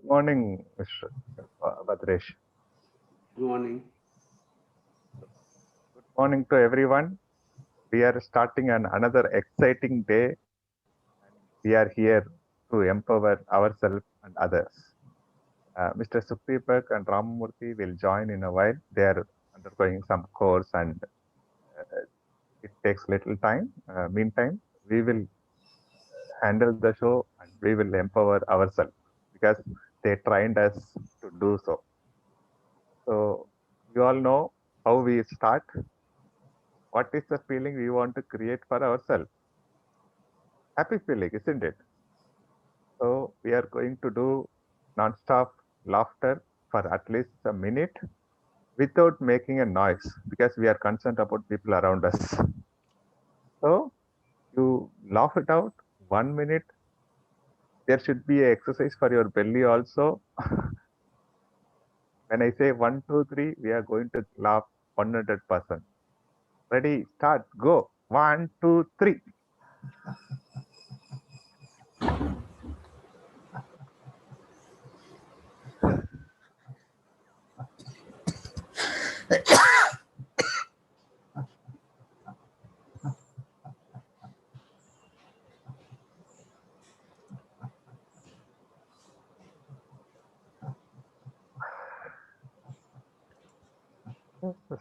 Morning, Mr. Badresh. Good morning. Good morning to everyone. We are starting another exciting day. We are here to empower ourselves and others. Mr. Sukhdeepak and Ramamurthy will join in a while. They are undergoing some course and it takes little time. Meantime, we will handle the show and we will empower ourselves because they trained us to do so. So, you all know how we start. What is the feeling we want to create for ourselves? Happy feeling, isn't it? So we are going to do non-stop laughter for at least a minute without making a noise because we are concerned about people around us. So you laugh it out 1 minute. There should be an exercise for your belly also. When I say 1, 2, 3, we are going to laugh 100%. Ready, start, go. 1, 2, 3.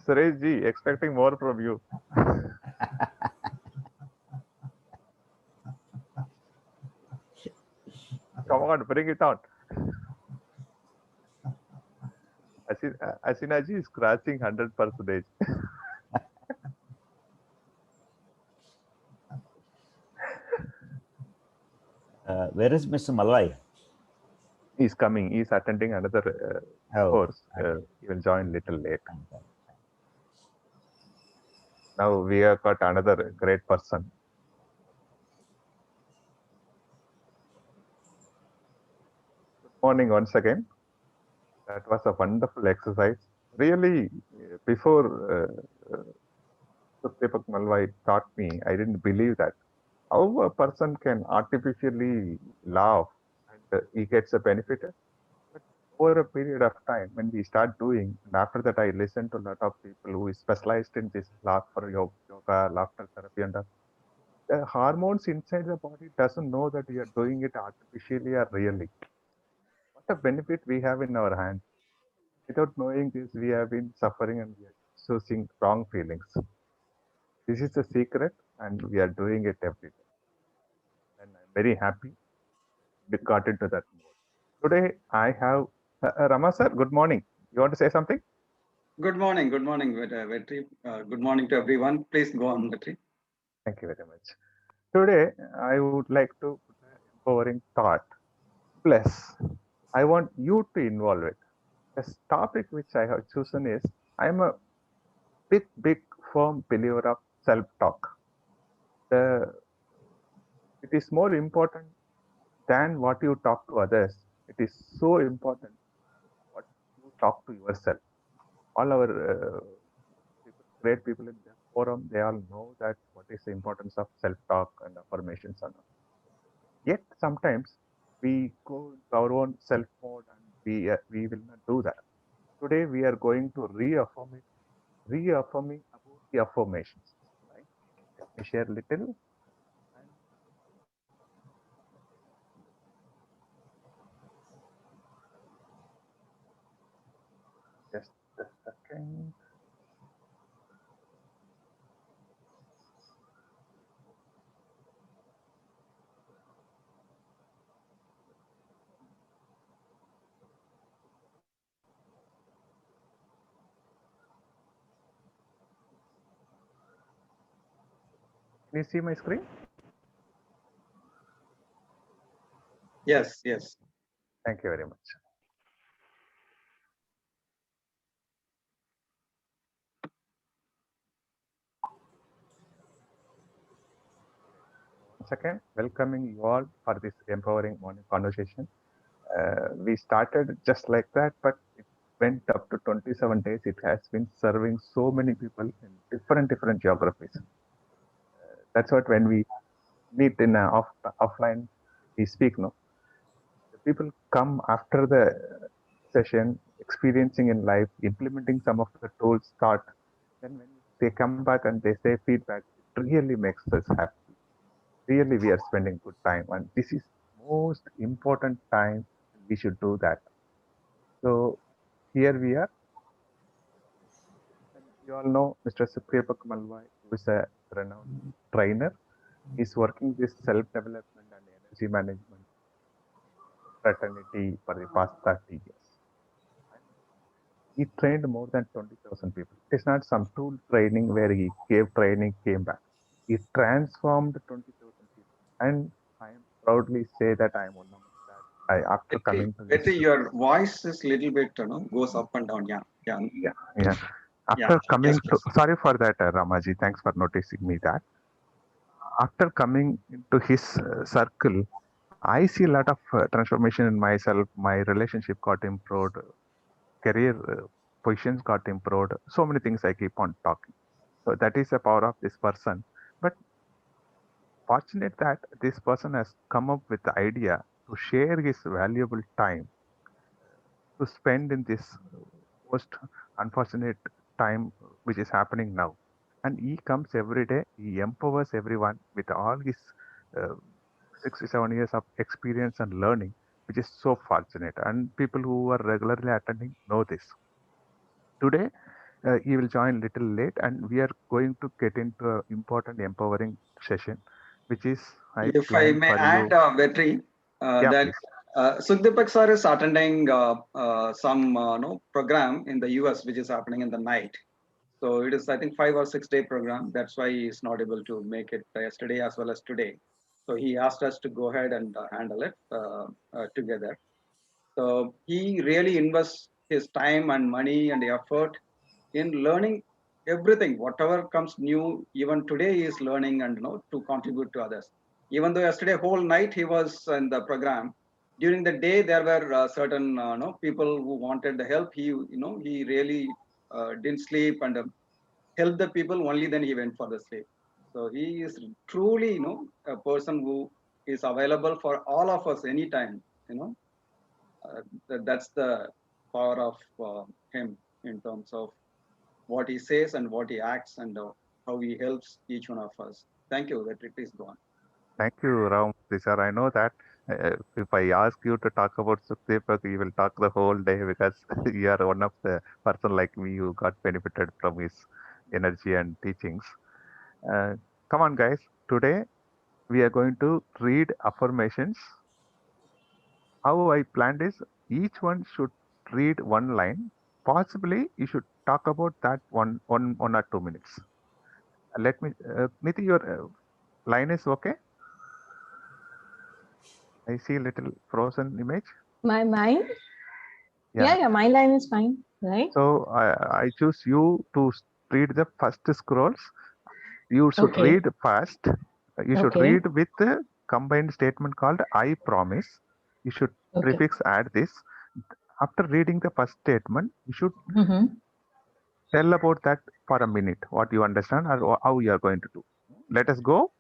Suresh ji, expecting more from you. Come on, bring it on. Asina ji is scratching 100%. Where is Mr. Malwai? He's coming. He's attending another course. He will join little late. Now we have got another great person. Good morning once again. That was a wonderful exercise. Really, before Deepak Malwai taught me, I didn't believe that. How a person can artificially laugh and he gets a benefit. But over a period of time, when we start doing, and after that, I listened to a lot of people who is specialized in this laughter, yoga, laughter therapy, and the hormones inside the body doesn't know that we are doing it artificially or really. What a benefit we have in our hands. Without knowing this, we have been suffering and we are associating wrong feelings. This is the secret, and we are doing it every day. And I'm very happy we got into that mode. Today, I have Rama sir. Good morning. You want to say something? Good morning, Vetri. Good morning to everyone. Please go on, Vetri. Thank you very much. Today, I would like to put an empowering thought. Plus, I want you to involve it. This topic which I have chosen is I am a big, firm believer of self-talk. It is more important than what you talk to others. It is so important what you talk to yourself. All our great people in the forum, they all know that what is the importance of self-talk and affirmations and all. Yet sometimes we go into our own self mode and we will not do that. Today we are going to reaffirming about the affirmations. Right? Let me share a little. Just a second. Can you see my screen? Yes. Thank you very much. Once again, welcoming you all for this empowering morning conversation. We started just like that, but it went up to 27 days. It has been serving so many people in different geographies. That's what when we meet in offline, we speak. No, the people come after the session, experiencing in life, implementing some of the tools taught. Then when they come back and they say feedback, it really makes us happy. Really, we are spending good time, and this is most important time. We should do that. So here we are. And you all know Mr. Supriya Malwai, who is a renowned trainer. He's working with self-development and energy management fraternity for the past 30 years. And he trained more than 20,000 people. It is not some tool training where he gave training, came back. He transformed 20,000 people. And I am proudly say that I am one of that. After coming to this, Your voice is little bit, goes up and down. yeah. Yeah. After coming Yes, to, please. sorry for that, Ramaji. Thanks for noticing me that. After coming into his circle, I see a lot of transformation in myself. My relationship got improved, career positions got improved. So many things I keep on talking. So that is the power of this person. But fortunate that this person has come up with the idea to share his valuable time to spend in this most unfortunate time which is happening now. And he comes every day, he empowers everyone with all his uh, 6 to 7 years of experience and learning, which is so fortunate. And people who are regularly attending know this. Today, he will join little late, and we are going to get into an important empowering session, which is I If I planned may for add, you. Vetri, Yeah, that please. Sukhdeepak sir is attending some program in the US, which is happening in the night. So it is, I think, 5 or 6 day program. That's why he is not able to make it yesterday as well as today. So he asked us to go ahead and handle it together. So he really invests his time and money and effort in learning everything, whatever comes new. Even today, he is learning and to contribute to others. Even though yesterday whole night he was in the program, during the day there were certain people who wanted the help. He really didn't sleep and helped the people. Only then he went for the sleep. So he is truly a person who is available for all of us anytime. You know that's the power of him in terms of what he says and what he acts and how he helps each one of us. Thank you. That it is gone. Thank you, Ram sir. I know that if I ask you to talk about Sukhdeepak, you will talk the whole day because you are one of the person like me who got benefited from his energy and teachings. Uh, Come on, guys. Today we are going to read affirmations. How I planned is each one should read one line. Possibly, you should talk about that 1 or 2 minutes. Let me, Niti, your line is okay. I see a little frozen image. My mind? Yeah. Yeah, my line is fine, right? So I choose you to read the first scrolls. You should Okay. read fast. You should Okay. read with the combined statement called I promise. You should Okay. prefix add this. After reading the first statement, you should Mm-hmm. tell about that for a minute, what you understand or how you are going to do. Let us go.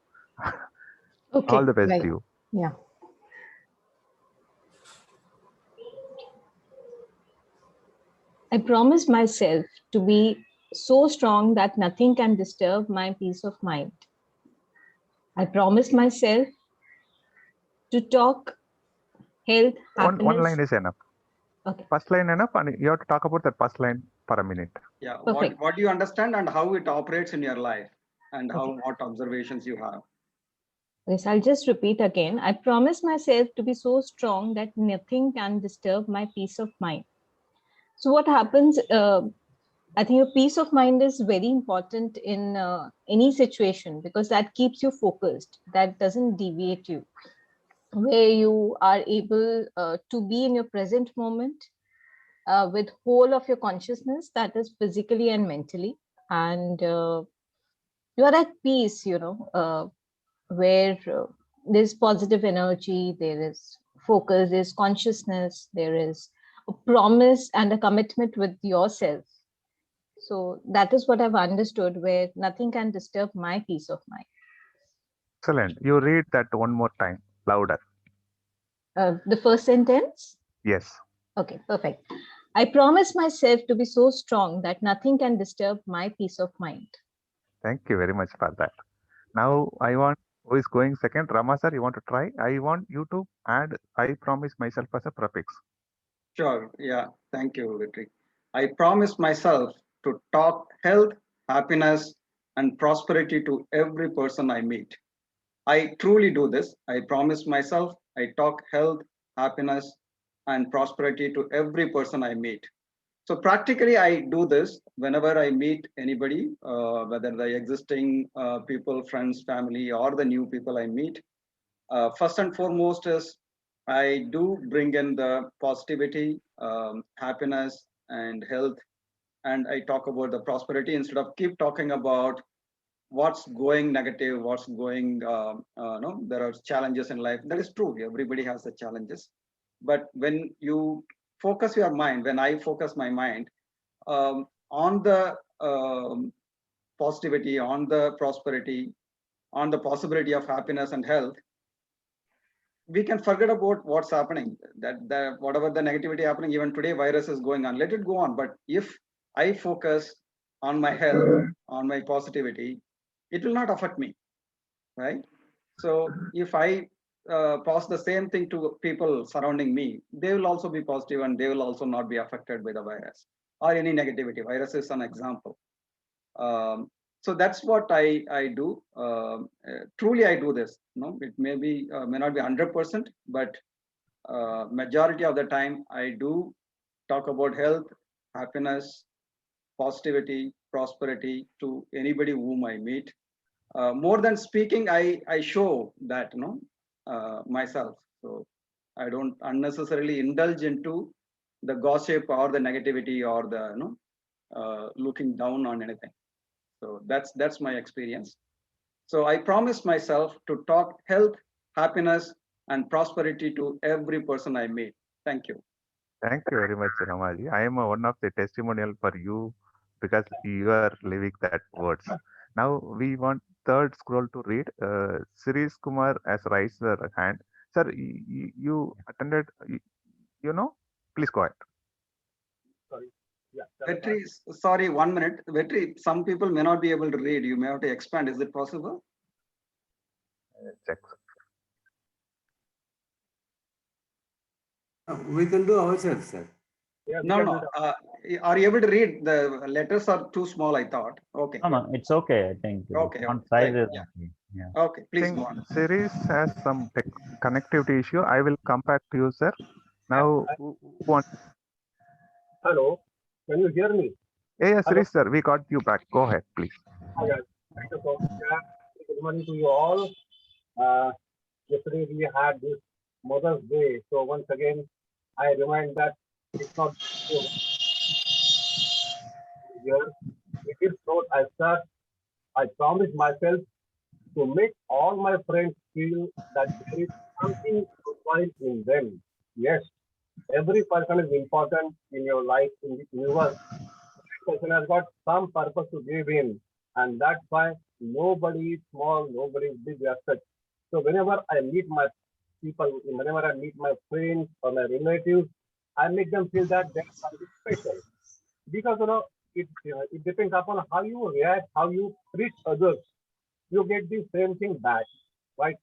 Okay. All the best Right. to you. Yeah. I promise myself to be so strong that nothing can disturb my peace of mind. I promise myself to talk health, One happiness. line is enough. Okay. First line enough, and you have to talk about the first line for a minute. Yeah. Perfect. What do you understand and how it operates in your life and Okay. what observations you have. Yes, I'll just repeat again. I promise myself to be so strong that nothing can disturb my peace of mind. So what happens? I think your peace of mind is very important in any situation because that keeps you focused. That doesn't deviate you. Where you are able to be in your present moment with whole of your consciousness, that is physically and mentally, and you are at peace. Where there's positive energy, there is focus, there's consciousness, there is a promise and a commitment with yourself. So that is what I've understood, where nothing can disturb my peace of mind. Excellent. You read that one more time, louder. The first sentence? Yes. Okay, perfect. I promise myself to be so strong that nothing can disturb my peace of mind. Thank you very much for that. Now I want who is going second. Rama sir, you want to try? I want you to add I promise myself as a prefix. Sure. Yeah. Thank you, Vetri. I promise myself to talk health, happiness, and prosperity to every person I meet. I truly do this. I promise myself I talk health, happiness, and prosperity to every person I meet. So practically, I do this whenever I meet anybody, whether the existing people, friends, family, or the new people I meet. First and foremost is I do bring in the positivity, happiness, and health, and I talk about the prosperity instead of keep talking about what's going negative, what's going. No, there are challenges in life. That is true. Everybody has the challenges, but when you focus your mind, when I focus my mind on the positivity, on the prosperity, on the possibility of happiness and health, we can forget about what's happening. That whatever the negativity happening, even today, virus is going on. Let it go on. But if I focus on my health, on my positivity, it will not affect me, right? So if I pass the same thing to people surrounding me, they will also be positive and they will also not be affected by the virus or any negativity. Virus is an example. So that's what I do. Truly, I do this. No, it may not be 100%, but majority of the time I do talk about health, happiness, positivity, prosperity to anybody whom I meet. More than speaking, I show that myself. So I don't unnecessarily indulge into the gossip or the negativity or the looking down on anything. So that's my experience. So I promise myself to talk health, happiness, and prosperity to every person I meet. Thank you. Thank you very much, Ramaji. I am one of the testimonial for you because you are living that words. Now we want third scroll to read. Sirish Kumar has raised their hand. Sir, you attended, you know? Please go ahead. Sorry. Yeah. Vetri, sorry, 1 minute. Vetri, some people may not be able to read. You may have to expand. Is it possible? Check. We can do ourselves, sir. Yeah, we No, can no. do that. Are you able to read? The letters are too small, I thought. Okay. No, it's okay. I think. Okay, On okay, size right, is yeah. okay. Yeah. Okay, I please think go on. Sirish has some connectivity issue. I will come back to you, sir. Now, who wants? Hello, can you hear me? Yeah, Hello. Sirish, sir, we got you back. Go ahead, please. Hi, guys. Thank you so much. Yeah, good morning to you all. Yesterday we had this Mother's Day, so once again I remind that it's not here. With this note, I start. I promise myself to make all my friends feel that there is something worthwhile in them. Yes, every person is important in your life, in the universe. Every person has got some purpose to give in, and that's why nobody is small, nobody is big as such. So whenever I meet my people, whenever I meet my friends or my relatives, I make them feel that there's something special. Because it depends upon how you react, how you treat others, you get the same thing back, right?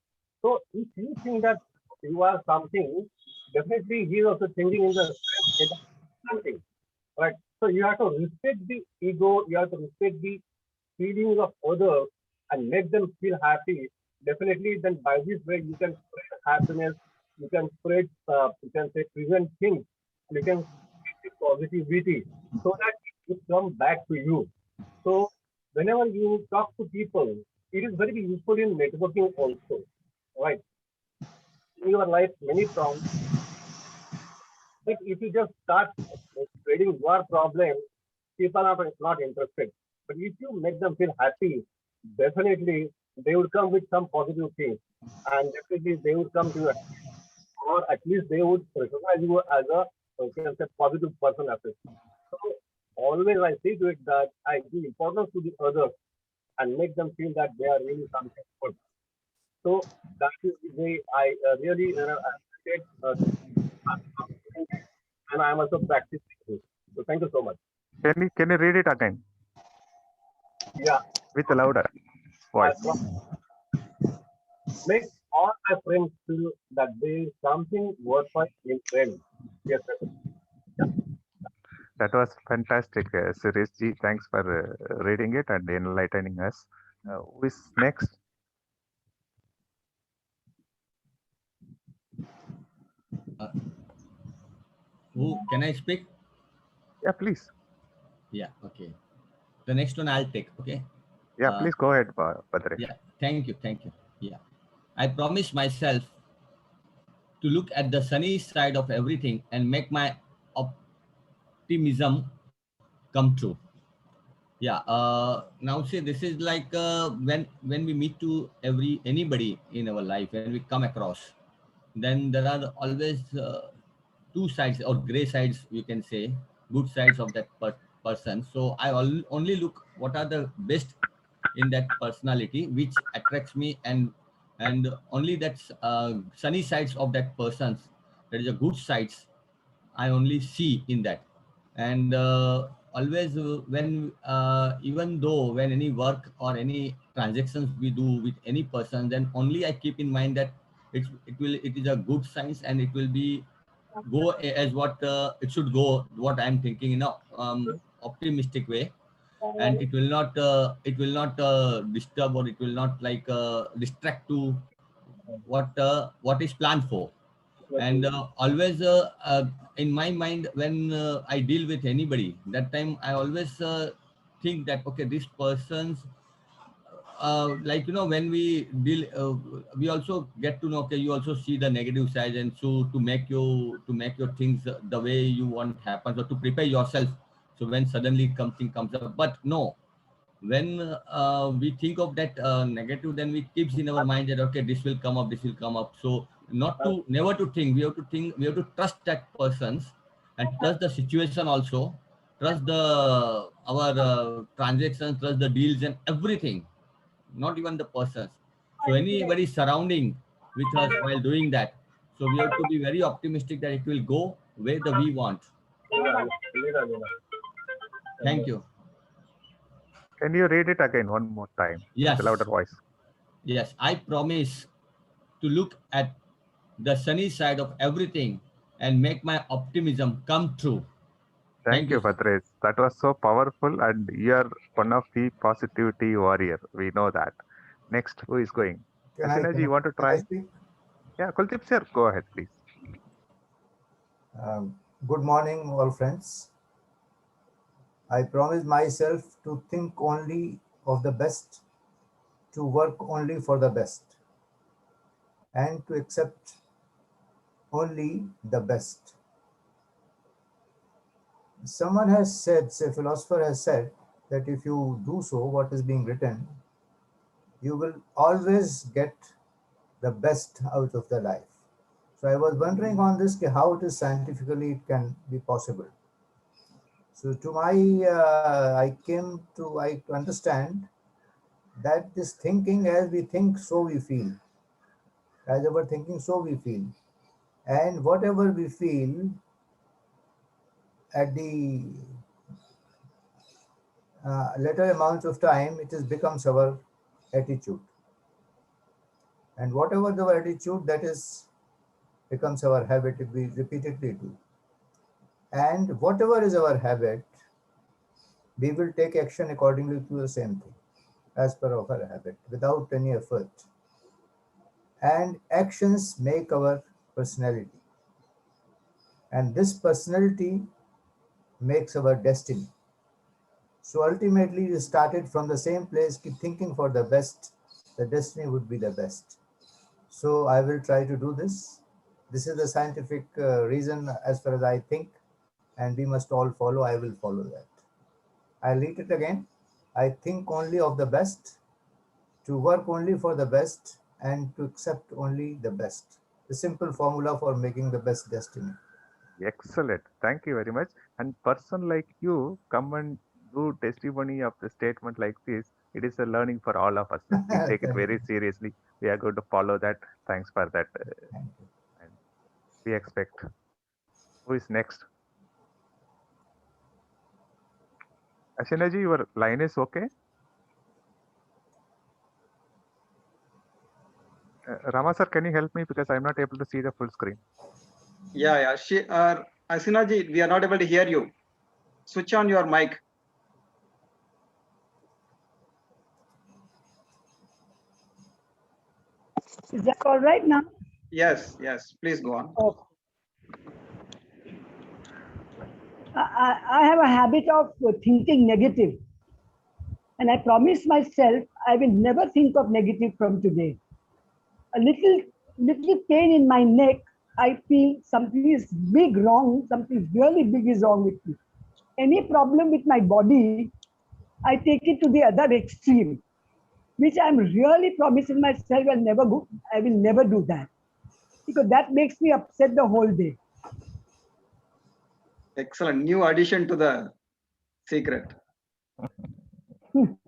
So if you think that you are something, definitely he is also thinking in the same way that something, right? So you have to respect the ego, you have to respect the feelings of others and make them feel happy. Definitely, then by this way you can spread happiness, you can spread, you can say present things, you can spread positivity so that it will come back to you. So whenever you talk to people, it is very useful in networking also, right? In your life, many problems, but if you just start spreading your problem, people are not interested. But if you make them feel happy, definitely they would come with some positive things, and definitely they would come to you, or at least they would recognize you as a, you can say, positive person as it. So always I see to it that I give importance to the others and make them feel that they are really something good. So that is the way I really appreciate and I am also practicing this. So thank you so much. Can you read it again Yeah, with a louder I voice? make all my friends feel that there is something worthwhile in them. Yes, sir. That was fantastic, Suresh ji. Thanks for reading it and enlightening us. Who is next? Who can I speak? Yeah, please. Yeah, okay. The next one I'll take. Okay. Yeah, Uh, please go ahead, Badresh. Yeah, thank you, thank you. Yeah, I promise myself to look at the sunny side of everything and make my optimism come true. Yeah. Now see, this is like when we meet to anybody in our life, when we come across, then there are always two sides or gray sides, you can say, good sides of that person. So I only look what are the best in that personality which attracts me, and only that's sunny sides of that person's, that is a good sides, I only see in that. And always when even though when any work or any transactions we do with any person, then only I keep in mind that it is a good science, and it will be go as what it should go, what I'm thinking in a optimistic way. And it will not disturb, or it will not like distract to what is planned for. And always in my mind, when I deal with anybody, that time I always think that okay, this person's like when we deal, we also get to know, okay, you also see the negative side, and so to make your things the way you want happens, or to prepare yourself, so when suddenly something comes up. But no, when we think of that negative, then we keeps in our mind that okay, this will come up, this will come up. So not to never to think, we have to trust that persons, and trust the situation also, trust the our transactions, trust the deals and everything, not even the persons. So anybody surrounding with us while doing that, so we have to be very optimistic that it will go where the we want. Thank you. Can you read it again one more time with a louder Yes, voice? yes, I promise to look at the sunny side of everything and make my optimism come true. Thank Thank you, you, sir. Badresh. That was so powerful, and you're one of the positivity warrior. We know that. Next, who is going? Can I, Asina ji, can I, you want to can I try? speak? Yeah, Kuldeep sir, go ahead, please. Good morning, all friends. I promise myself to think only of the best, to work only for the best, and to accept only the best. Someone has said, a philosopher has said, that if you do so, what is being written, you will always get the best out of the life. So I was wondering on this, how it is scientifically it can be possible. So to I understand that this thinking, as we think, so we feel. As our thinking, so we feel. And whatever we feel at the later amounts of time, it is becomes our attitude. And whatever the attitude, that is becomes our habit if we repeatedly do. And whatever is our habit, we will take action accordingly to the same thing, as per our habit, without any effort. And actions make our personality, and this personality makes our destiny. So ultimately, we started from the same place, keep thinking for the best, the destiny would be the best. So I will try to do this. This is the scientific reason as far as I think, and we must all follow. I will follow that. I'll read it again. I think only of the best, to work only for the best, and to accept only the best. The simple formula for making the best destiny. Excellent. Thank you very much. And person like you come and do testimony of the statement like this. It is a learning for all of us. We take it Thank very you. seriously. We are going to follow that. Thanks for that. Thank you. And we expect. Who is next? Ashinaji, your line is okay? Rama sir, can you help me because I'm not able to see the full screen? Yeah. Asina ji, we are not able to hear you. Switch on your mic. Is that all right now? Yes. Please go on. Oh. I have a habit of thinking negative. And I promise myself I will never think of negative from today. A little pain in my neck, I feel something is big wrong, something really big is wrong with me. Any problem with my body, I take it to the other extreme, which I'm really promising myself I will never do that. Because that makes me upset the whole day. Excellent. New addition to the secret.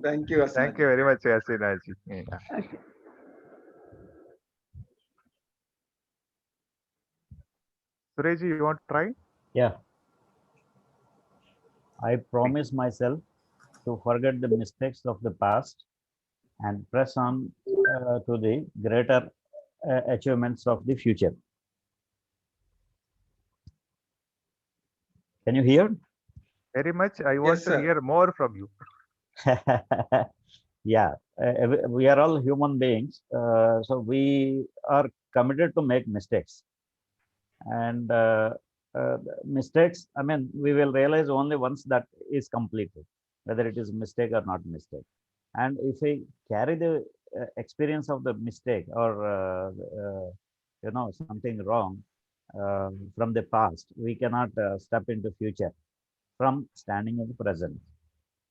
Thank you, Asina. Thank you very much, Ashinaji. Yeah. Okay. Surajji, you want to try? Yeah. I promise myself to forget the mistakes of the past and press on to the greater achievements of the future. Can you hear? Very much. I want Yes, to sir. hear more from you. Yeah, we are all human beings, so we are committed to make mistakes. And mistakes, I mean, we will realize only once that is completed, whether it is mistake or not mistake. And if we carry the experience of the mistake or something wrong from the past, we cannot step into future from standing in the present.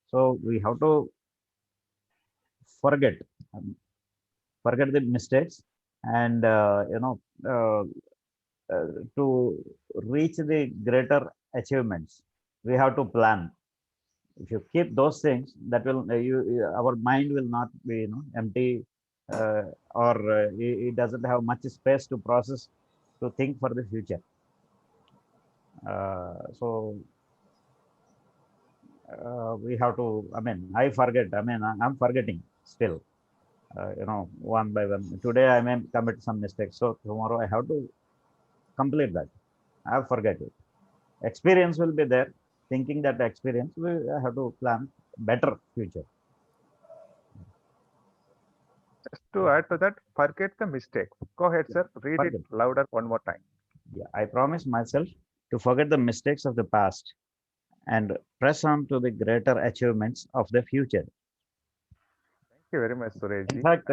So we have to forget forget the mistakes and to reach the greater achievements we have to plan. If you keep those things, that will our mind will not be empty, or it doesn't have much space to process, to think for the future. So we have to, I'm forgetting still, one by one. Today I may commit some mistakes, so tomorrow I have to complete that. I have forget it. Experience will be there. Thinking that experience, we have to plan better future. Just to add to that, forget the mistake. Go ahead, sir. Read Forget. it louder one more time. Yeah, I promise myself to forget the mistakes of the past and press on to the greater achievements of the future. Thank you very much, In Surajji. fact,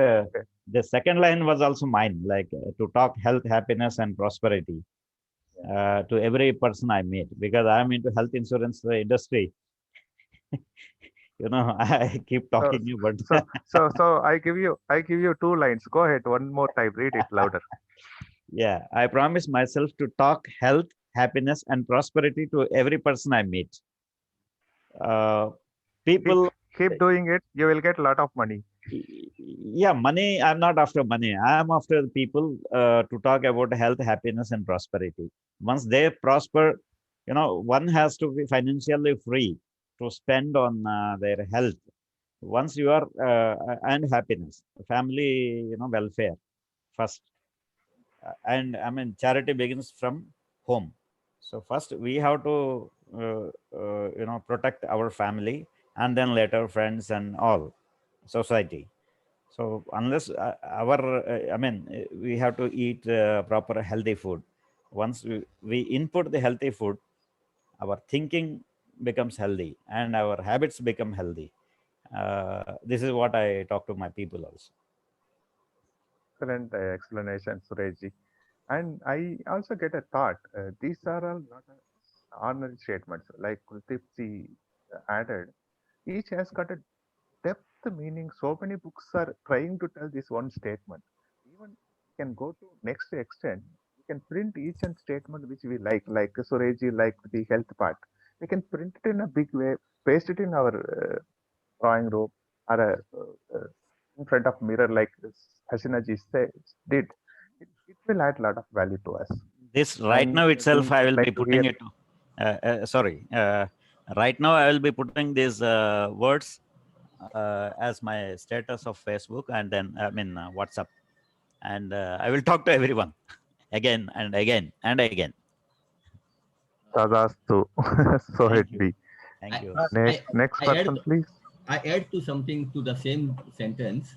the second line was also mine, like to talk health, happiness, and prosperity to every person I meet, because I'm into health insurance industry. I keep talking you, but So I give you two lines. Go ahead, one more time. Read it louder. yeah, I promise myself to talk health, happiness, and prosperity to every person I meet. People Keep doing it. You will get a lot of money. Yeah, money, I'm not after money. I'm after the people to talk about health, happiness, and prosperity. Once they prosper, one has to be financially free to spend on their health. Once you are and happiness, family, welfare first. And charity begins from home. So first we have to protect our family, and then later friends and all society. So unless we have to eat proper healthy food. Once we input the healthy food, our thinking becomes healthy and our habits become healthy. This is what I talk to my people also. Excellent explanation, Surajji. And I also get a thought. These are all not ordinary statements like Kuldeepji added. Each has got a depth meaning. So many books are trying to tell this one statement. Even we can go to next extent. We can print each and statement which we like Surajji, like the health part. We can print it in a big way, paste it in our drawing room or in front of mirror like Hasinaji did. It will add a lot of value to us. This right now itself, I will be putting it. Sorry. Right now, I will be putting these words as my status of Facebook, and then WhatsApp, and I will talk to everyone again and again and again. Tadastu. So Thank it you. be. Thank you. Next person, please. I add to something to the same sentence,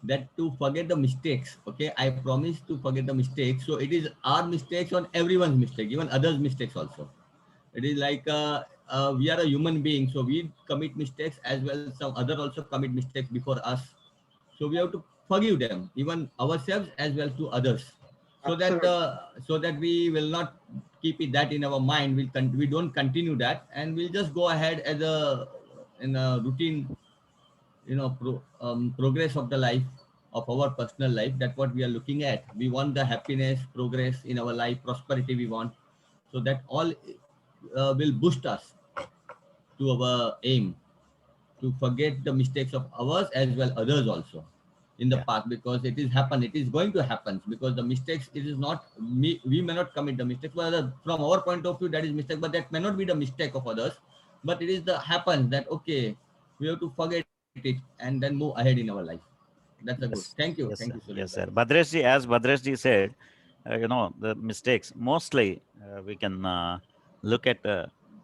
that to forget the mistakes. Okay, I promise to forget the mistakes. So it is our mistakes on everyone's mistake, even others' mistakes also. It is like we are a human being, so we commit mistakes as well. Some other also commit mistakes before us. So we have to forgive them, even ourselves as well to others, so that we will not keep it that in our mind. We don't continue that, and we'll just go ahead as in a routine, progress of the life of our personal life. That's what we are looking at. We want the happiness, progress in our life, prosperity we want. So that all will boost us to our aim, to forget the mistakes of ours as well others also in the past, because it is going to happen, because the mistakes, it is not me, we may not commit the mistakes, but from our point of view that is mistake, but that may not be the mistake of others, but it is the happens that okay, we have to forget it and then move ahead in our life. That's a good. Thank you. Yes, Thank sir. you, Yes, Suresh. sir. Bhadresh ji, as Bhadresh ji said, the mistakes, mostly we can look at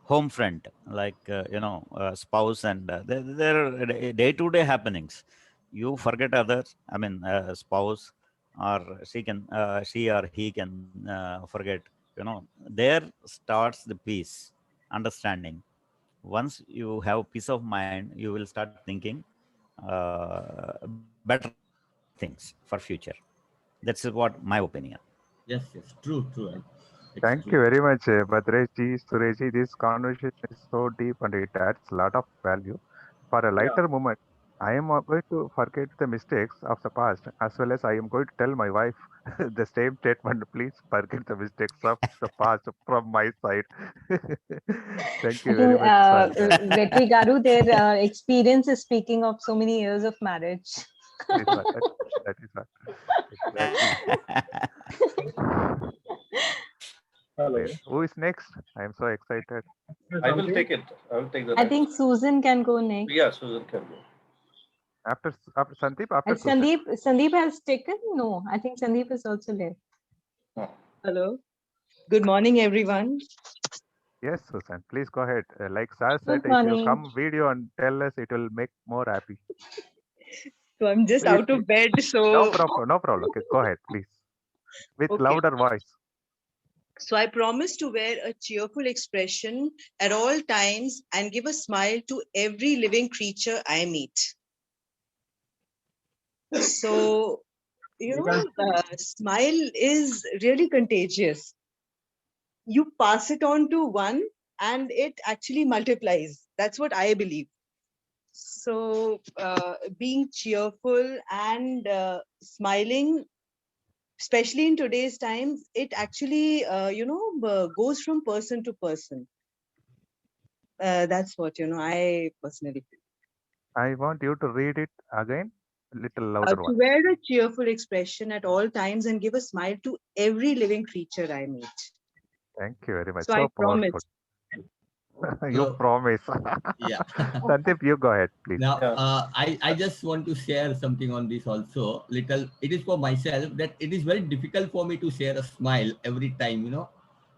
home front, like, spouse, and their day-to-day happenings. You forget others, spouse, or she or he can forget, there starts the peace, understanding. Once you have peace of mind, you will start thinking better things for future. That's what my opinion. Yes, true. Thank you very much, Bhadreji, Sureji. This conversation is so deep and it adds a lot of value. For a lighter moment, I am going to forget the mistakes of the past, as well as I am going to tell my wife the same statement. Please forget the mistakes of the past from my side. Thank I you very think much, sir. Vetri Garu, their experience is speaking of so many years of marriage. That is what. That is what. Exactly. Hello. Who is next? I am so excited. I will take it. I will take the I think Susan can go next. Yeah, Susan can go. After Sandeep, after And Sandeep has taken? No, I think Sandeep is also left. Hello. Good morning, everyone. Yes, Susan, please go ahead. Like Sir said, Good if you morning. come video and tell us, it will make more happy. So I'm just Please, out of bed. So no problem, no problem. Okay, go ahead, please. With Okay. louder voice. So I promise to wear a cheerful expression at all times and give a smile to every living creature I meet. So, smile is really contagious. You pass it on to one and it actually multiplies. That's what I believe. So being cheerful and smiling, especially in today's times, it actually, goes from person to person. That's what, I personally feel. I want you to read it again, a little louder To voice. wear a cheerful expression at all times and give a smile to every living creature I meet. Thank you very much. So So I promise. powerful. You So, promise. yeah. Sandeep, you go ahead, please. Now, I just want to share something on this also. It is for myself that it is very difficult for me to share a smile every time,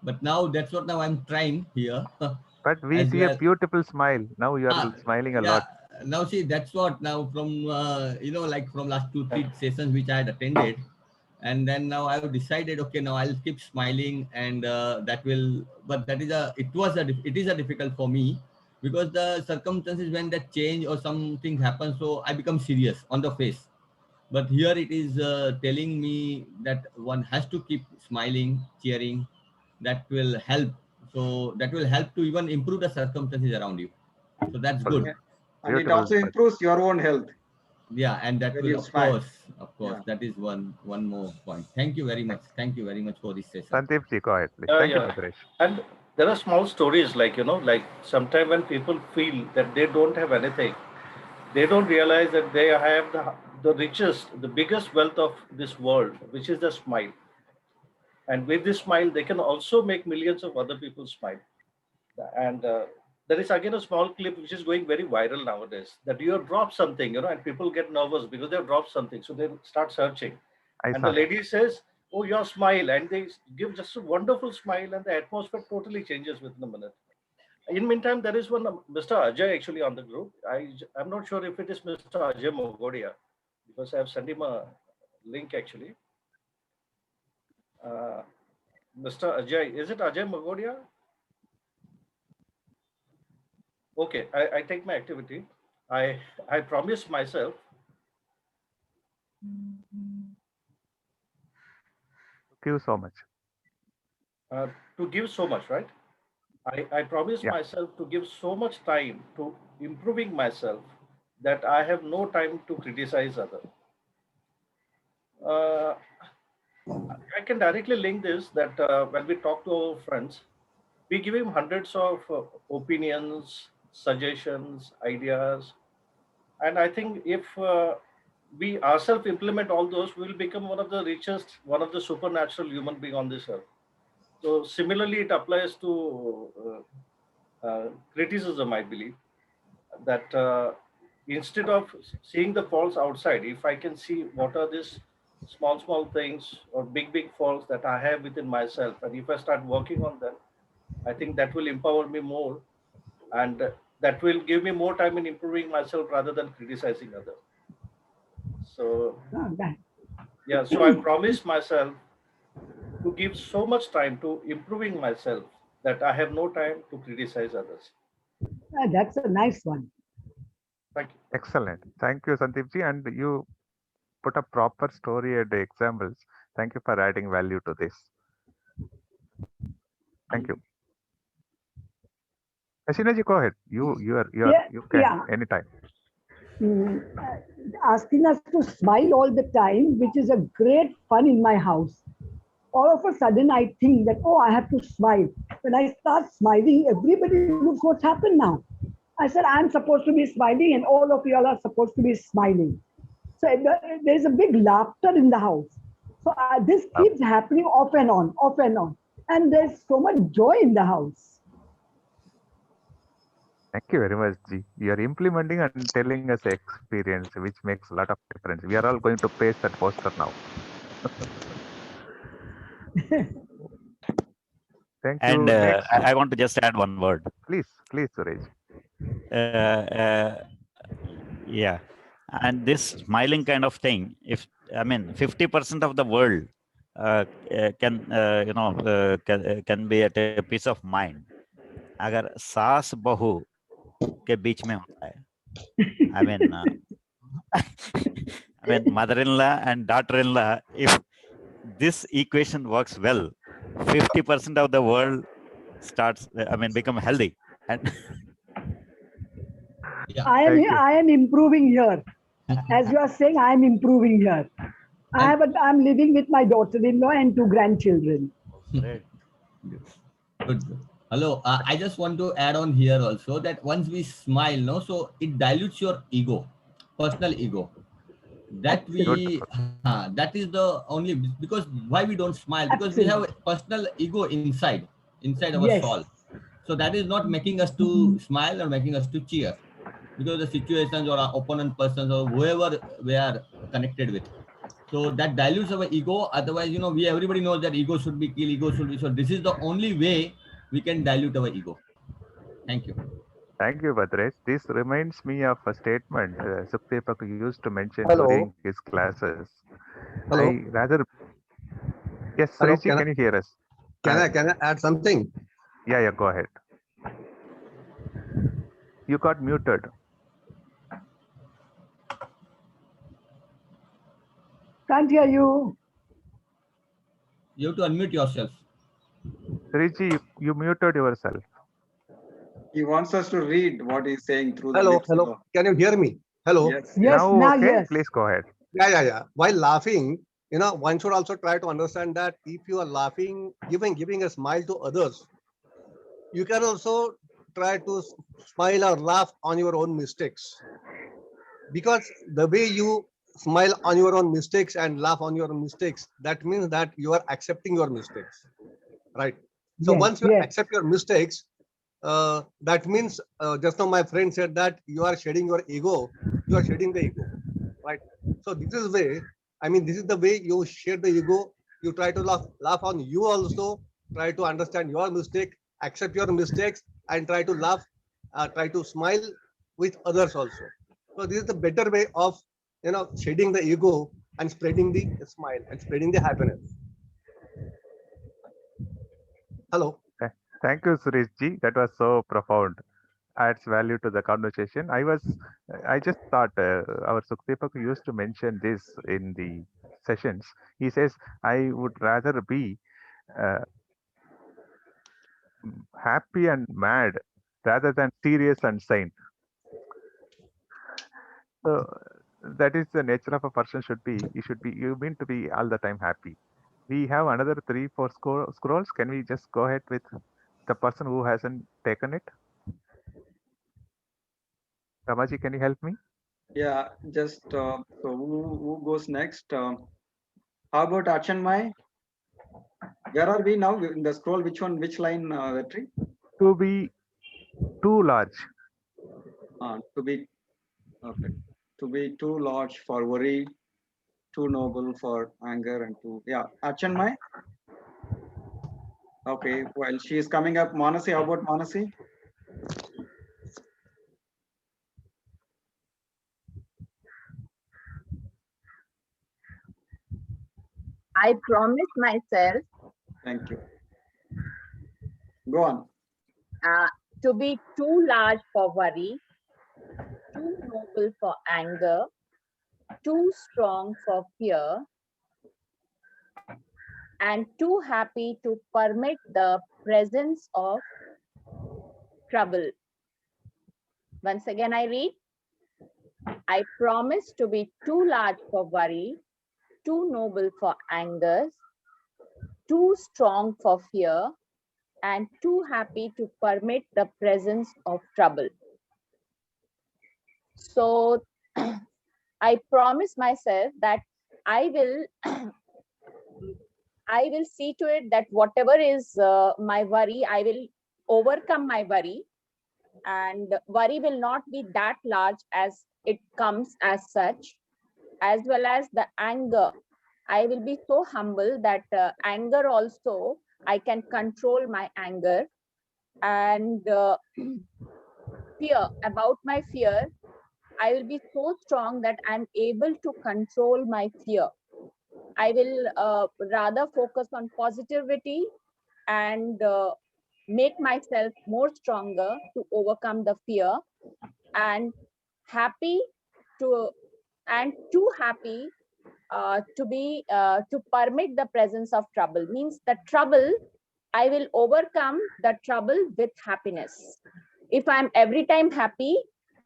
But now that's what now I'm trying here. But we as see a well. beautiful smile. Now you are smiling a lot. Now see, that's what now from, like from last 2-3 sessions which I had attended. And then now I've decided, okay, now I'll keep smiling, and that will, but that is it is a difficult for me, because the circumstances when that change or something happens, so I become serious on the face. But here it is telling me that one has to keep smiling, cheering. That will help. So that will help to even improve the circumstances around you. So that's good. Yeah. And it also improves your own health. Yeah, and that when will, you of smile. course, that is one more point. Thank you very much. Thank you very much for this session. Sandeep ji, go ahead, please. Thank you, Bhadresh. And there are small stories like, like sometimes when people feel that they don't have anything, they don't realize that they have the richest, the biggest wealth of this world, which is the smile. And with this smile, they can also make millions of other people smile. And there is again a small clip which is going very viral nowadays, that you have dropped something, and people get nervous because they have dropped something. So they start searching. And the lady says, "Oh, your smile." And they give just a wonderful smile, and the atmosphere totally changes within a minute. In meantime, there is one Mr. Ajay actually on the group. I'm not sure if it is Mr. Ajay Mogodia, because I have sent him a link actually. Mr. Ajay, is it Ajay Mogodia? Okay, I take my activity. I promised myself Thank you so much. to give so much, right? I promised myself to give so much time to improving myself that I have no time to criticize others. I can directly link this that when we talk to our friends, we give him hundreds of opinions, suggestions, ideas. And I think if we ourselves implement all those, we will become one of the richest, one of the supernatural human being on this earth. So similarly, it applies to criticism, I believe, that instead of seeing the faults outside, if I can see what are these small things or big faults that I have within myself, and if I start working on them, I think that will empower me more, and that will give me more time in improving myself rather than criticizing others. So, yeah, so I promised myself to give so much time to improving myself that I have no time to criticize others. That's a nice one. Thank you. Excellent. Thank you, Sandeepji. And you put a proper story and examples. Thank you for adding value to this. Thank you. Ashinaji, go ahead. You can anytime. Asking us to smile all the time, which is a great fun in my house. All of a sudden, I think that, oh, I have to smile. When I start smiling, everybody looks what's happened now. I said, I'm supposed to be smiling, and all of you all are supposed to be smiling. So there's a big laughter in the house. So this keeps happening off and on. And there's so much joy in the house. Thank you very much, Ji. You are implementing and telling us experience, which makes a lot of difference. We are all going to paste that poster now. Thank you. And I want to just add one word. Please, Suresh. Yeah, and this smiling kind of thing, if 50% of the world can be at a peace of mind, अगर सास बहू के बीच में होता है, I mean mother-in-law and daughter-in-law, if this equation works well, 50% of the world starts become healthy. And I am improving here. As you are saying, I am improving here. I'm living with my daughter-in-law and 2 grandchildren. Good. Hello. I just want to add on here also that once we smile, so it dilutes your ego, personal ego. That that is the only, because why we don't smile? Because we have a personal ego inside our soul. So that is not making us to smile or making us to cheer, because the situations or our opponent persons or whoever we are connected with. So that dilutes our ego. Otherwise, everybody knows that ego should be killed, ego should be. So this is the only way we can dilute our ego. Thank you. Thank you, Bhadresh. This reminds me of a statement Sukhdeepak used to mention during his classes. Hello. Yes, Suresh, can you hear us? Can I add something? Yeah, go ahead. You got muted. Can't hear you. You have to unmute yourself. Suresh, you muted yourself. He wants us to read what he's saying through the lips. Hello. Can you hear me? Hello. Yes. Now okay. Yes. Please go ahead. Yeah. While laughing, one should also try to understand that if you are laughing, giving a smile to others, you can also try to smile or laugh on your own mistakes. Because the way you smile on your own mistakes and laugh on your own mistakes, that means that you are accepting your mistakes, right? So Yes, once you yes. accept your mistakes, that means just now my friend said that you are shedding your ego, you are shedding the ego, right? So this is way, I mean, this is the way you shed the ego. You try to laugh on you also, try to understand your mistake, accept your mistakes, and try to laugh, try to smile with others also. So this is the better way of, you know, shedding the ego and spreading the smile and spreading the happiness. Hello. Thank you, Suresh ji. That was so profound. Adds value to the conversation. I just thought our Sukhdeepak used to mention this in the sessions. He says, I would rather be uh, happy and mad rather than serious and sane. So that is the nature of a person should be. You mean to be all the time happy. We have another 3-4 scrolls. Can we just go ahead with the person who hasn't taken it? Ramaji, can you help me? Yeah, just so who goes next? How about Achanmay? Where are we now in the scroll? Which one? Which line, Vetri? To be too large. To be okay. To be too large for worry, too noble for anger, and too Achanmay. Okay, well, she is coming up. Manasi, how about Manasi? I promise myself. Thank you. Go on. To be too large for worry, too noble for anger, too strong for fear, and too happy to permit the presence of trouble. Once again, I read. I promise to be too large for worry, too noble for anger, too strong for fear, and too happy to permit the presence of trouble. So I promise myself that I will see to it that whatever is my worry, I will overcome my worry, and worry will not be that large as it comes as such, as well as the anger. I will be so humble that anger also, I can control my anger, and fear, about my fear, I will be so strong that I'm able to control my fear. I will rather focus on positivity and make myself more stronger to overcome the fear, and too happy to permit the presence of trouble. Means the trouble, I will overcome the trouble with happiness. If I'm every time happy,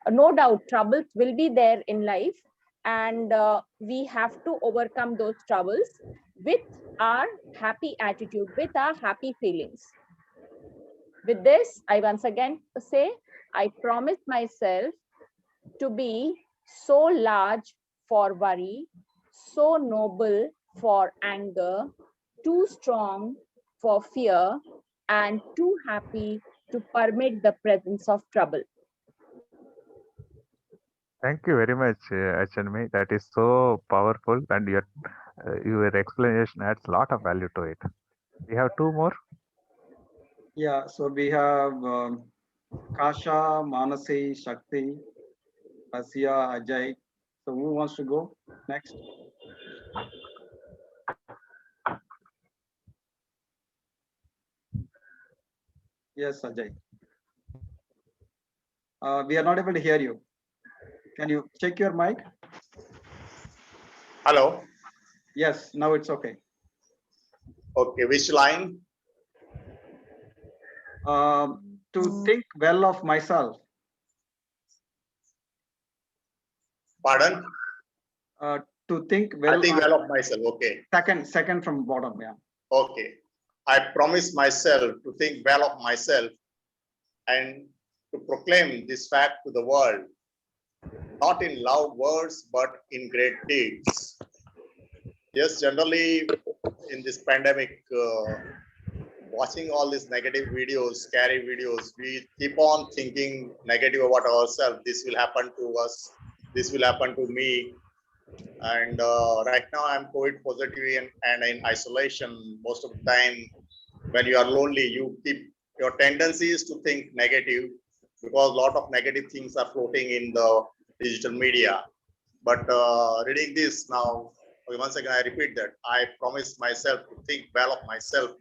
no doubt troubles will be there in life, and we have to overcome those troubles with our happy attitude, with our happy feelings. With this, I once again say, I promise myself to be so large for worry, so noble for anger, too strong for fear, and too happy to permit the presence of trouble. Thank you very much, Achanmay. That is so powerful, and your explanation adds a lot of value to it. We have 2 more. Yeah, so we have Kasha, Manasi, Shakti, Asya, Ajay. So who wants to go next? Yes, Ajay. We are not able to hear you. Can you check your mic? Hello. Yes, now it's okay. Okay, which line? To think well of myself. Pardon? To think well. I think well of myself. Okay. Second from bottom. Yeah. Okay. I promise myself to think well of myself and to proclaim this fact to the world not in loud words, but in great deeds. Yes, generally in this pandemic, watching all these negative videos, scary videos, we keep on thinking negative about ourselves. This will happen to us. This will happen to me. And right now I'm COVID positive and in isolation. Most of the time, when you are lonely, your tendency is to think negative because a lot of negative things are floating in the digital media. But reading this now, once again, I repeat that I promised myself to think well of myself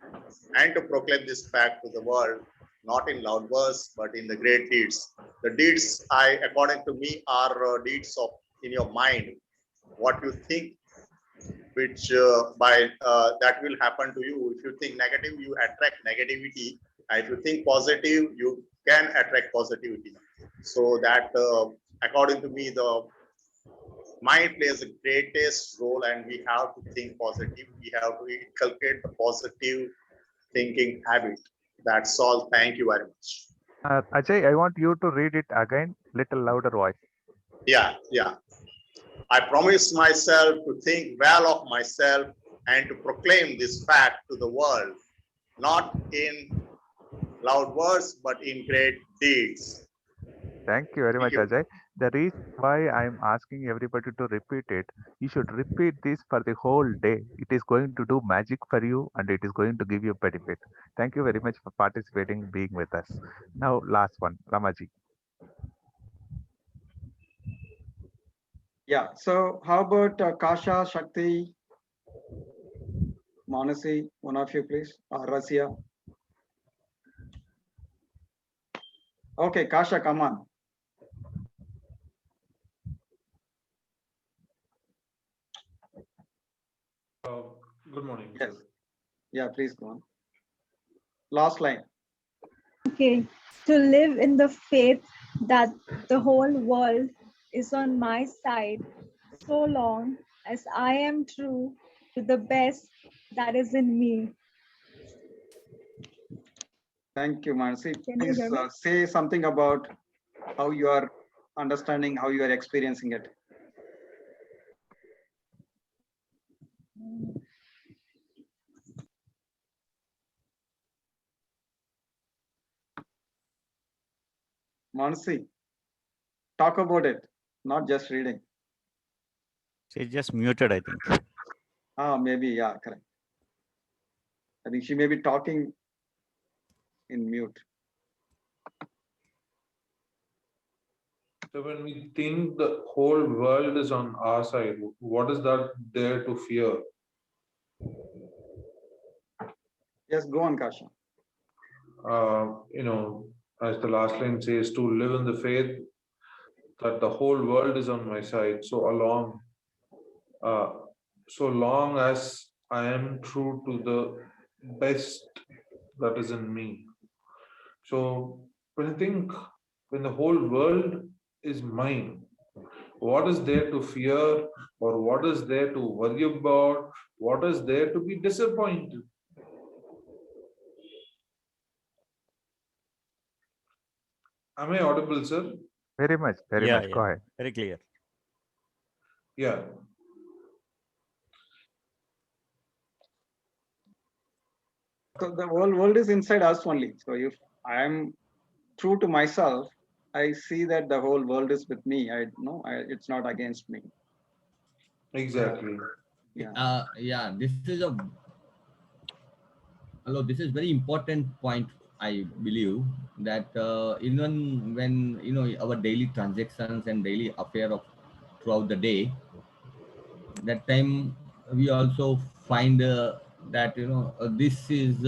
and to proclaim this fact to the world, not in loud words, but in the great deeds. The deeds, according to me, are deeds of in your mind. What you think, which that will happen to you. If you think negative, you attract negativity. If you think positive, you can attract positivity. So that, according to me, the mind plays the greatest role, and we have to think positive. We have to inculcate the positive thinking habit. That's all. Thank you very much. Ajay, I want you to read it again, little louder voice. Yeah. I promise myself to think well of myself and to proclaim this fact to the world, not in loud words, but in great deeds. Thank you very much, Ajay. The reason why I'm asking everybody to repeat it, you should repeat this for the whole day. It is going to do magic for you and it is going to give you benefit. Thank you very much for participating, being with us. Now, last one, Ramaji. Yeah. So how about Kasha, Shakti, Manasi, one of you, please, or Razia? Okay, Kasha, come on. Good morning. Yes. Yeah, please go on. Last line. Okay, to live in the faith that the whole world is on my side so long as I am true to the best that is in me. Thank you, Manasi. Can you Please hear me? say something about how you are understanding, how you are experiencing it. Manasi, talk about it, not just reading. She's just muted, I think. Maybe, yeah, correct. I think she may be talking in mute. So when we think the whole world is on our side, what is that there to fear? Yes, go on, Kasha. As the last line says, to live in the faith that the whole world is on my side. So long as I am true to the best that is in me. So when the whole world is mine, what is there to fear, or what is there to worry about? What is there to be disappointed? Am I audible, sir? Very much. Go ahead. Very clear. Yeah. So the whole world is inside us only. So if I am true to myself, I see that the whole world is with me. It's not against me. Exactly. Yeah. This is very important point. I believe that even when our daily transactions and daily affair of throughout the day, that time we also find that this is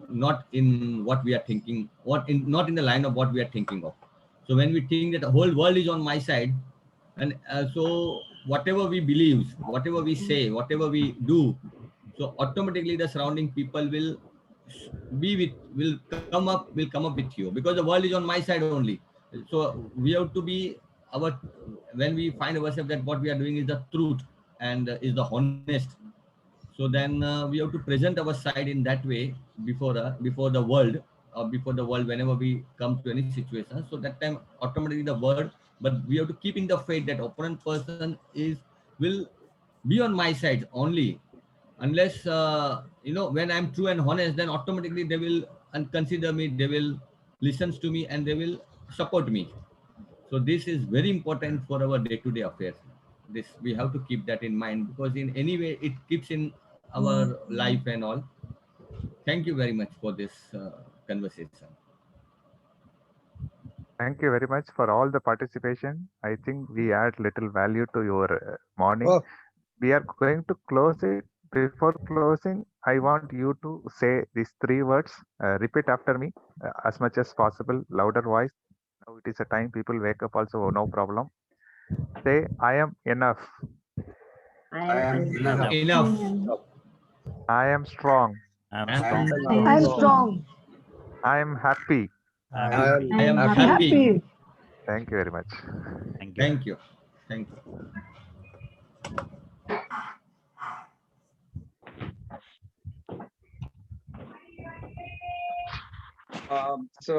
not in what we are thinking, not in the line of what we are thinking of. So when we think that the whole world is on my side, and so whatever we believe, whatever we say, whatever we do, so automatically the surrounding people will come up with you, because the world is on my side only. So we have to be when we find ourselves that what we are doing is the truth and is the honest, so then we have to present our side in that way before the world, or before the world, whenever we come to any situation. So that time automatically the word, but we have to keep in the faith that opponent person will be on my side only, unless when I'm true and honest, then automatically they will consider me, they will listen to me, and they will support me. So this is very important for our day-to-day affairs. This we have to keep that in mind, because in any way it keeps in our life and all. Thank you very much for this conversation. Thank you very much for all the participation. I think we add little value to your morning. Oh, We are going to close it. Before closing, I want you to say these 3 words. Repeat after me as much as possible, louder voice. Now it is a time people wake up also, no problem. Say, I am enough. I am enough. Enough. I am strong. I'm strong. I'm strong. I am happy. I am happy. Happy. Thank you very much. Thank you. Thank you. Thank you. So